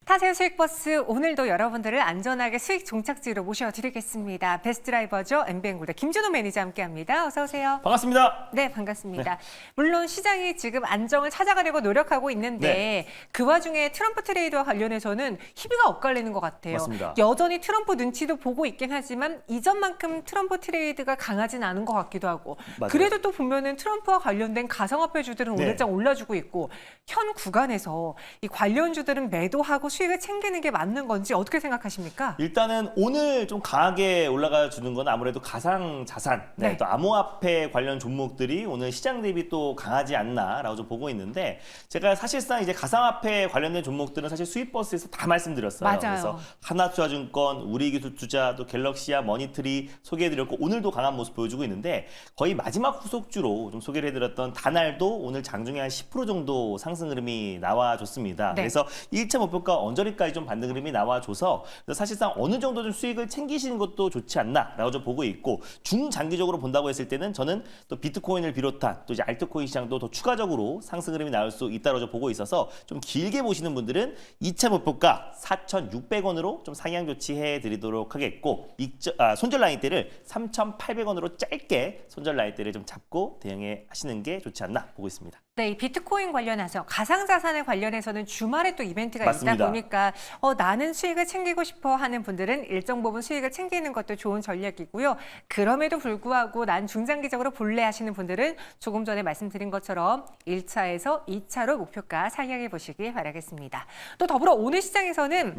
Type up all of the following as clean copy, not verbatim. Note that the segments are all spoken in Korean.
타세 수익버스 오늘도 여러분들을 안전하게 수익 종착지로 모셔드리겠습니다. 베스트 드라이버죠. MBN골드 김준호 매니저 함께합니다. 어서 오세요. 반갑습니다. 네, 반갑습니다. 물론 시장이 지금 안정을 찾아가려고 노력하고 있는데 그 와중에 트럼프 트레이드와 관련해서는 희비가 엇갈리는 것 같아요. 맞습니다. 여전히 트럼프 눈치도 보고 있긴 하지만 이전만큼 트럼프 트레이드가 강하진 않은 것 같기도 하고 맞아요. 그래도 또 보면은 트럼프와 관련된 가상화폐주들은 오늘장 올라주고 있고 현 구간에서 이 관련주들은 매도하고 수익을 챙기는 게 맞는 건지 어떻게 생각하십니까? 일단은 오늘 좀 강하게 올라가 주는 건 아무래도 가상자산, 또 암호화폐 관련 종목들이 오늘 시장 대비 또 강하지 않나라고 좀 보고 있는데 제가 사실상 이제 가상화폐 관련된 종목들은 사실 수익버스에서 다 말씀드렸어요. 맞아요. 그래서 하나투자증권, 우리기술투자, 또 갤럭시아, 머니트리 소개해드렸고 오늘도 강한 모습 보여주고 있는데 거의 마지막 후속주로 좀 소개를 해드렸던 다날도 오늘 장중에 한 10% 정도 상승 흐름이 나와줬습니다. 그래서 1차 목표가 언저리까지 좀 반등 흐름이 나와줘서 사실상 어느 정도 좀 수익을 챙기시는 것도 좋지 않나라고 좀 보고 있고 중장기적으로 본다고 했을 때는 저는 또 비트코인을 비롯한 또 이제 알트코인 시장도 더 추가적으로 상승 흐름이 나올 수 있다고 좀 보고 있어서 좀 길게 보시는 분들은 2차 목표가 4,600원으로 좀 상향 조치해 드리도록 하겠고 손절 라인대를 3,800원으로 짧게 손절 라인대를 좀 잡고 대응해 하시는 게 좋지 않나 보고 있습니다. 네, 이 비트코인 관련해서 가상자산에 관련해서는 주말에 또 이벤트가 맞습니다. 있다 보니까 나는 수익을 챙기고 싶어 하는 분들은 일정 부분 수익을 챙기는 것도 좋은 전략이고요. 그럼에도 불구하고 난 중장기적으로 볼래 하시는 분들은 조금 전에 말씀드린 것처럼 1차에서 2차로 목표가 상향해 보시기 바라겠습니다. 또 더불어 오늘 시장에서는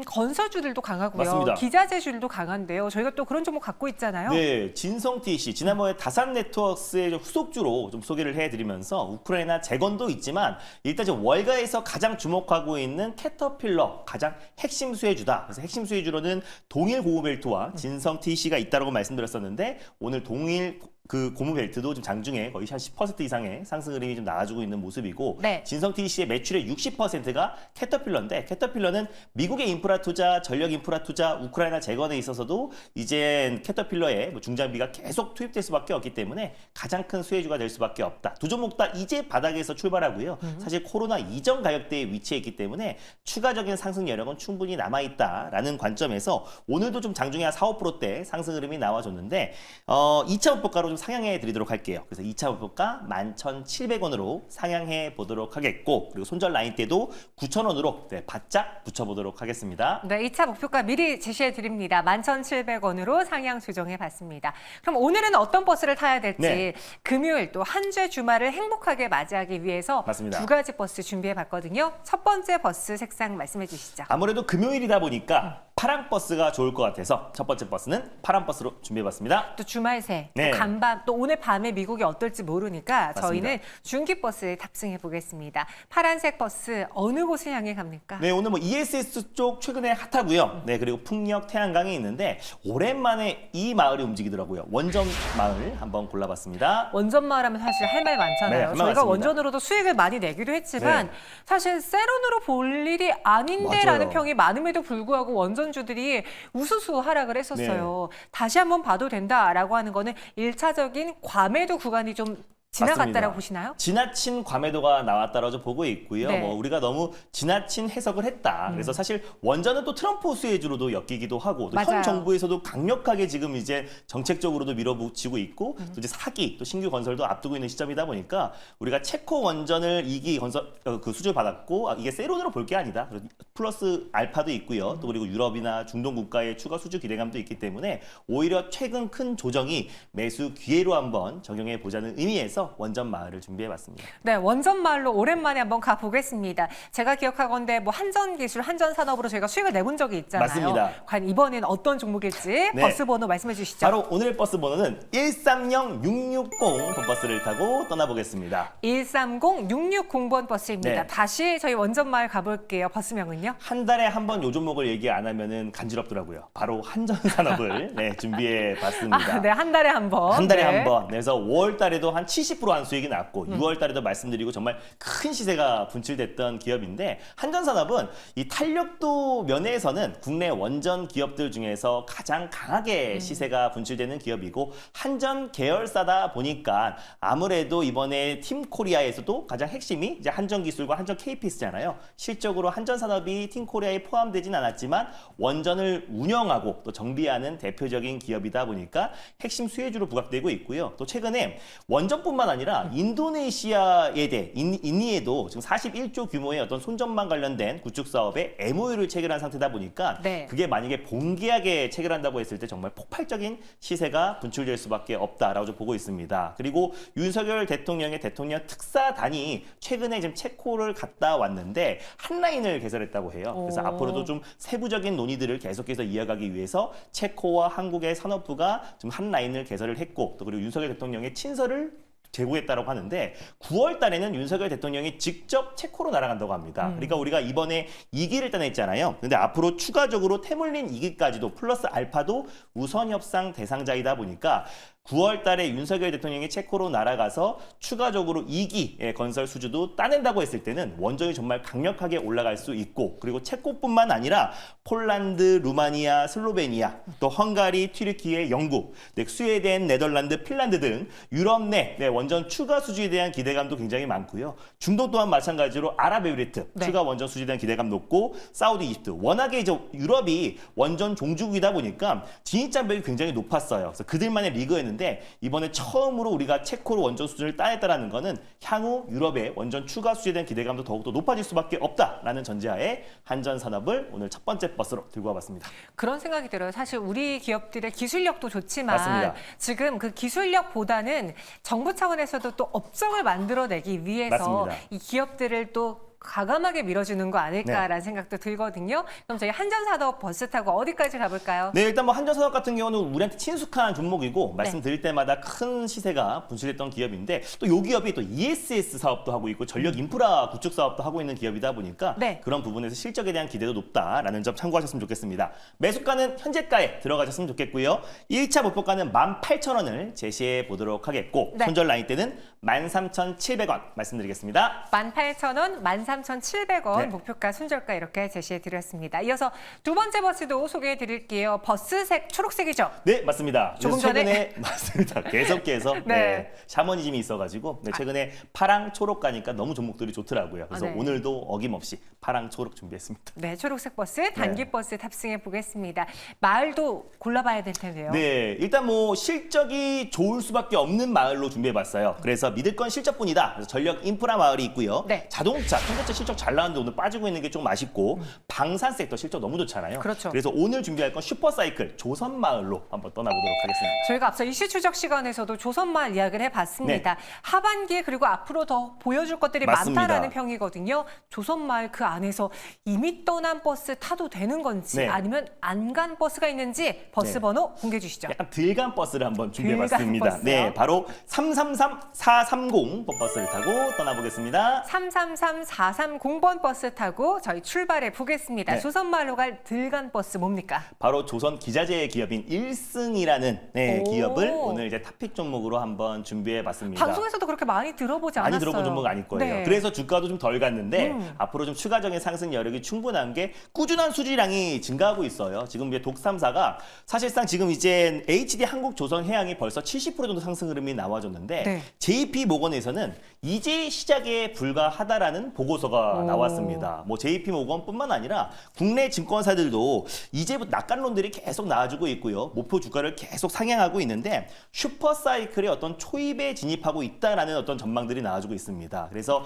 건설주들도 강하고요. 맞습니다. 기자재주들도 강한데요. 저희가 또 그런 종목 갖고 있잖아요. 네, 진성TC 지난번에 다산네트워크스의 후속주로 좀 소개를 해드리면서 우크라이나 재건도 있지만 일단 지금 월가에서 가장 주목하고 있는 캐터필러 가장 핵심 수혜주다. 그래서 핵심 수혜주로는 동일 고무벨트와 진성TC가 있다고 말씀드렸었는데 오늘 동일 그 고무벨트도 좀 장중에 거의 한 10% 이상의 상승 흐름이 좀 나와주고 있는 모습이고 진성TC의 매출의 60%가 캐터필러인데 캐터필러는 미국의 인프라 투자, 전력 인프라 투자, 우크라이나 재건에 있어서도 이제 캐터필러의 뭐 중장비가 계속 투입될 수밖에 없기 때문에 가장 큰 수혜주가 될 수밖에 없다. 두 종목 다 이제 바닥에서 출발하고요. 사실 코로나 이전 가격대에 위치해 있기 때문에 추가적인 상승 여력은 충분히 남아있다라는 관점에서 오늘도 좀 장중에 한 4, 5%대 상승 흐름이 나와줬는데 2차 목표가로 좀 상향해 드리도록 할게요. 그래서 2차 목표가 11,700원으로 상향해 보도록 하겠고 그리고 손절 라인 때도 9,000원으로 바짝 붙여보도록 하겠습니다. 네, 2차 목표가 미리 제시해 드립니다. 11,700원으로 상향 조정해 봤습니다. 그럼 오늘은 어떤 버스를 타야 될지 금요일 또 한 주의 주말을 행복하게 맞이하기 위해서 맞습니다. 두 가지 버스 준비해 봤거든요. 첫 번째 버스 색상 말씀해 주시죠. 아무래도 금요일이다 보니까 파란 버스가 좋을 것 같아서 첫 번째 버스는 파란 버스로 준비해봤습니다. 또 주말 새, 또 간밤, 또 오늘 밤에 미국이 어떨지 모르니까 저희는 중기 버스에 탑승해 보겠습니다. 파란색 버스 어느 곳을 향해 갑니까? 네, 오늘 뭐 ESS 쪽 최근에 핫하고요. 네, 그리고 풍력 태양광이 있는데 오랜만에 이 마을이 움직이더라고요. 원전 마을 한번 골라봤습니다. 원전 마을 하면 사실 할 말 많잖아요. 할 말 저희가 많습니다. 원전으로도 수익을 많이 내기도 했지만 사실 세론으로 볼 일이 아닌데라는 평이 많음에도 불구하고 원전주들이 우수수 하락을 했었어요. 다시 한번 봐도 된다라고 하는 거는 1차적인 과매도 구간이 좀 지나갔다라고 보시나요? 지나친 과매도가 나왔다라고 좀 보고 있고요. 뭐 우리가 너무 지나친 해석을 했다. 그래서 사실 원전은 또 트럼프 수혜주로도 엮이기도 하고 또 현 정부에서도 강력하게 지금 이제 정책적으로도 밀어붙이고 있고 또 이제 사기 또 신규 건설도 앞두고 있는 시점이다 보니까 우리가 체코 원전을 2기 건설 그 수주 받았고 이게 세론으로 볼 게 아니다. 플러스 알파도 있고요. 또 그리고 유럽이나 중동 국가의 추가 수주 기대감도 있기 때문에 오히려 최근 큰 조정이 매수 기회로 한번 적용해 보자는 의미에서 원전 마을을 준비해봤습니다. 네, 원전 마을로 오랜만에 한번 가보겠습니다. 제가 기억하건대 뭐 한전기술, 한전산업으로 저희가 수익을 내본 적이 있잖아요. 맞습니다. 과연 이번에는 어떤 종목일지 버스 번호 말씀해 주시죠. 바로 오늘 버스 번호는 130660 번버스를 타고 떠나보겠습니다. 130660번 버스입니다. 다시 저희 원전 마을 가볼게요. 버스명은요? 한 달에 한 번 요 종목을 얘기 안 하면은 간지럽더라고요. 바로 한전산업을 준비해봤습니다. 네, 한 달에 한 번. 한 달에 한 번. 그래서 5월 달에도 한 70%한 수익이 났고 6월 달에도 말씀드리고 정말 큰 시세가 분출됐던 기업인데 한전산업은 이 탄력도 면에서는 국내 원전 기업들 중에서 가장 강하게 시세가 분출되는 기업이고 한전 계열사다 보니까 아무래도 이번에 팀 코리아에서도 가장 핵심이 이제 한전기술과 한전 KPS잖아요. 실적으로 한전산업이 기업이 팀코리아에 포함되진 않았지만 원전을 운영하고 또 정비하는 대표적인 기업이다 보니까 핵심 수혜주로 부각되고 있고요. 또 최근에 원전뿐만 아니라 인도네시아에 대해 인니에도 지금 41조 규모의 어떤 손전망 관련된 구축 사업에 MOU를 체결한 상태다 보니까 네. 그게 만약에 본계약에 체결한다고 했을 때 정말 폭발적인 시세가 분출될 수밖에 없다라고 좀 보고 있습니다. 그리고 윤석열 대통령의 대통령 특사단이 최근에 지금 체코를 갔다 왔는데 한 라인을 개설했다고 해요. 그래서 오. 앞으로도 좀 세부적인 논의들을 계속해서 이어가기 위해서 체코와 한국의 산업부가 좀 한 라인을 개설을 했고 또 그리고 윤석열 대통령의 친서를 제고했다고 하는데 9월 달에는 윤석열 대통령이 직접 체코로 날아간다고 합니다. 그러니까 우리가 이번에 2기를 따냈잖아요. 근데 앞으로 추가적으로 태물린 2기까지도 플러스 알파도 우선 협상 대상자이다 보니까 9월 달에 윤석열 대통령이 체코로 날아가서 추가적으로 2기 건설 수주도 따낸다고 했을 때는 원전이 정말 강력하게 올라갈 수 있고 그리고 체코뿐만 아니라 폴란드, 루마니아, 슬로베니아, 또 헝가리, 튀르키예, 영국, 스웨덴, 네덜란드, 핀란드 등 유럽 내 원전 추가 수주에 대한 기대감도 굉장히 많고요. 중동 또한 마찬가지로 아랍에미리트 네. 추가 원전 수주에 대한 기대감 높고 사우디, 이집트 워낙에 이제 유럽이 원전 종주국이다 보니까 진입장벽이 굉장히 높았어요. 그래서 그들만의 리그였는데 이번에 처음으로 우리가 체코로 원전 수준을 따냈다는 거는 향후 유럽의 원전 추가 수주에 대한 기대감도 더욱더 높아질 수밖에 없다라는 전제하에 한전산업을 오늘 첫 번째 버스로 들고 와봤습니다. 그런 생각이 들어요. 사실 우리 기업들의 기술력도 좋지만 맞습니다. 지금 그 기술력보다는 정부 차원에서도 또 업종을 만들어내기 위해서 맞습니다. 이 기업들을 또 과감하게 밀어주는 거 아닐까라는 생각도 들거든요. 그럼 저희 한전산업 버스 타고 어디까지 가볼까요? 네, 일단 뭐 한전산업 같은 경우는 우리한테 친숙한 종목이고 말씀드릴 때마다 큰 시세가 분출했던 기업인데 또 이 기업이 또 ESS 사업도 하고 있고 전력 인프라 구축 사업도 하고 있는 기업이다 보니까 네. 그런 부분에서 실적에 대한 기대도 높다라는 점 참고하셨으면 좋겠습니다. 매수가는 현재가에 들어가셨으면 좋겠고요. 1차 목표가는 18,000원을 제시해 보도록 하겠고 네. 손절 라인 때는 13,700원 말씀드리겠습니다. 18,000원, 13,700원 네. 목표가 순절가 이렇게 제시해 드렸습니다. 이어서 두 번째 버스도 소개해 드릴게요. 버스색 초록색이죠? 네, 맞습니다. 조금 그래서 최근에 전에 맞습니다. 계속해서 네. 샤머니즘이 있어가지고 최근에 파랑 초록 가니까 너무 종목들이 좋더라고요. 그래서 네. 오늘도 어김없이 파랑 초록 준비했습니다. 네, 초록색 버스, 단기 버스 탑승해 보겠습니다. 마을도 골라봐야 될 텐데요. 네, 일단 뭐 실적이 좋을 수밖에 없는 마을로 준비해봤어요. 그래서 믿을 건 실적뿐이다. 그래서 전력 인프라 마을이 있고요. 네. 자동차, 현대차 실적 잘 나왔는데 오늘 빠지고 있는 게 좀 아쉽고 방산 섹터 실적 너무 좋잖아요. 그렇죠. 그래서 오늘 준비할 건 슈퍼사이클 조선 마을로 한번 떠나보도록 하겠습니다. 저희가 앞서 이슈 추적 시간에서도 조선마을 이야기를 해봤습니다. 하반기에 그리고 앞으로 더 보여줄 것들이 맞습니다. 많다라는 평이거든요. 조선마을 그 안에서 이미 떠난 버스 타도 되는 건지 네. 아니면 안 간 버스가 있는지 버스 네. 번호 공개해 주시죠. 약간 들간 버스를 한번 준비해봤습니다. 들간 버스요? 네, 바로 333-430 버스를 타고 떠나보겠습니다. 333-430번 버스 타고 저희 출발해 보겠습니다. 네. 조선마을로 갈 들간 버스 뭡니까? 바로 조선 기자재 기업인 1승이라는 오. 기업을 오늘 이제 탑픽 종목으로 한번 준비해봤습니다. 방송에서도 그렇게 많이 들어보지 않았어요. 많이 들어본 종목 아닐 거예요. 네. 그래서 주가도 좀 덜 갔는데 앞으로 좀 추가적인 상승 여력이 충분한 게 꾸준한 수주량이 증가하고 있어요. 지금 이제 독3사가 사실상 지금 이제 HD 한국조선해양이 벌써 70% 정도 상승 흐름이 나와줬는데 네. JP 모건에서는 이제 시작에 불과하다라는 보고서가 오. 나왔습니다. 뭐 JP 모건뿐만 아니라 국내 증권사들도 이제부터 낙관론들이 계속 나와주고 있고요. 목표 주가를 계속 상향하고 있는데 슈퍼사이클의 어떤 초입에 진입하고 있다라는 어떤 전망들이 나와주고 있습니다. 그래서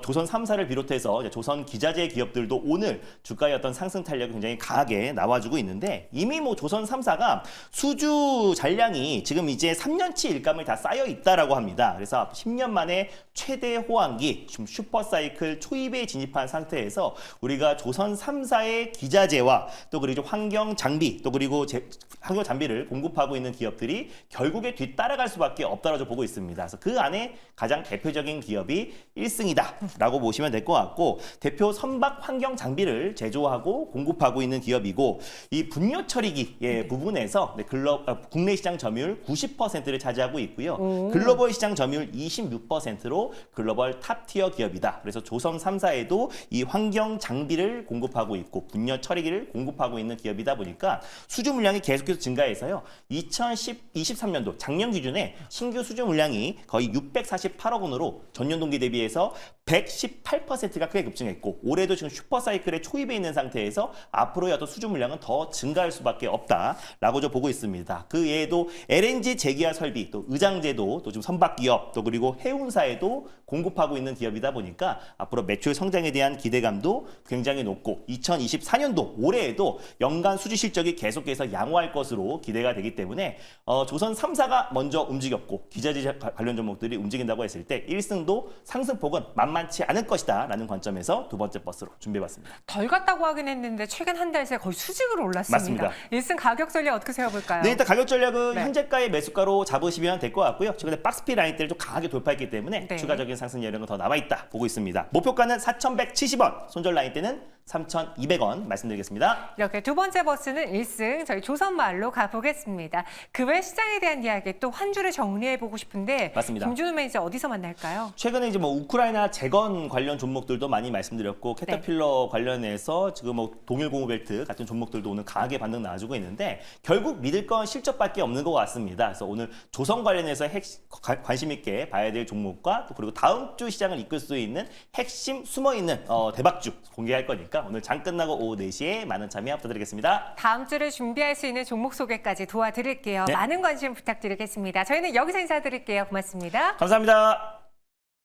조선 3사를 비롯해서 이제 조선 기자재 기업들도 오늘 주가의 어떤 상승 탄력이 굉장히 강하게 나와주고 있는데 이미 뭐 조선 3사가 수주 잔량이 지금 이제 3년치 일감을 다 쌓여 있다라고 합니다. 그래서 10년 만에 최대 호황기 지금 슈퍼사이클 초입에 진입한 상태에서 우리가 조선 3사의 기자재와 또 그리고 환경 장비 또 그리고 환경 장비를 공급하고 있는 기업들이 결국에 뒤따라갈 수밖에 없다라고 보고 있습니다. 그래서 그 안에 가장 대표적인 기업이 1승이다라고 보시면 될 것 같고 대표 선박 환경 장비를 제조하고 공급하고 있는 기업이고 이 분뇨 처리기 부분에서 국내 시장 점유율 90%를 차지하고 있고요. 글로벌 시장 점유율 26%로 100%로 글로벌 탑티어 기업이다. 그래서 조선 3사에도 이 환경 장비를 공급하고 있고 분뇨 처리기를 공급하고 있는 기업이다 보니까 수주 물량이 계속해서 증가해서요. 2023년도 작년 기준에 신규 수주 물량이 거의 648억 원으로 전년 동기 대비해서 118%가 크게 급증했고 올해도 지금 슈퍼사이클의 초입에 있는 상태에서 앞으로의 어떤 수주 물량은 더 증가할 수밖에 없다라고 저 보고 있습니다. 그 외에도 LNG 재기화 설비, 또 의장제도, 또 지금 선박 기업, 또 그리고 해운사에도 공급하고 있는 기업이다 보니까 앞으로 매출 성장에 대한 기대감도 굉장히 높고 2024년도 올해에도 연간 수주 실적이 계속해서 양호할 것으로 기대가 되기 때문에 조선 3사가 먼저 움직였고 기자재 관련 종목들이 움직인다고 했을 때 1승도 상승폭은 만만치 않을 것이다 라는 관점에서 두 번째 버스로 준비해봤습니다. 덜 갔다고 하긴 했는데 최근 한 달 새 거의 수직으로 올랐습니다. 맞습니다. 1승 가격 전략 어떻게 세워볼까요? 네, 일단 가격 전략은 네. 현재가의 매수가로 잡으시면 될 것 같고요. 최근에 박스피 라인대를 좀 강하게 돌파했기 때문에 네. 추가적인 상승 여력은 더 남아있다 보고 있습니다. 목표가는 4,170원, 손절 라인대는 3,200원 말씀드리겠습니다. 이렇게 두 번째 버스는 1승 저희 조선말로 가보겠습니다. 그 외 시장에 대한 이야기 또 한 주를 정리해보고 싶은데 맞습니다. 김준우 매니저 어디서 만날까요? 최근에 이제 뭐 우크라이나 재건 관련 종목들도 많이 말씀드렸고 캐터필러 관련해서 지금 뭐 동일고무벨트 같은 종목들도 오늘 강하게 반등 나와주고 있는데 결국 믿을 건 실적밖에 없는 것 같습니다. 그래서 오늘 조선 관련해서 관심 있게 봐야 될 종목과 또 그리고 다음 주 시장을 이끌 수 있는 핵심 숨어 있는 대박주 공개할 거니까 오늘 장 끝나고 오후 4시에 많은 참여 부탁드리겠습니다. 다음 주를 준비할 수 있는 종목 소개까지 도와드릴게요. 네. 많은 관심 부탁드리겠습니다. 저희는 여기서 인사드릴게요. 고맙습니다. 감사합니다.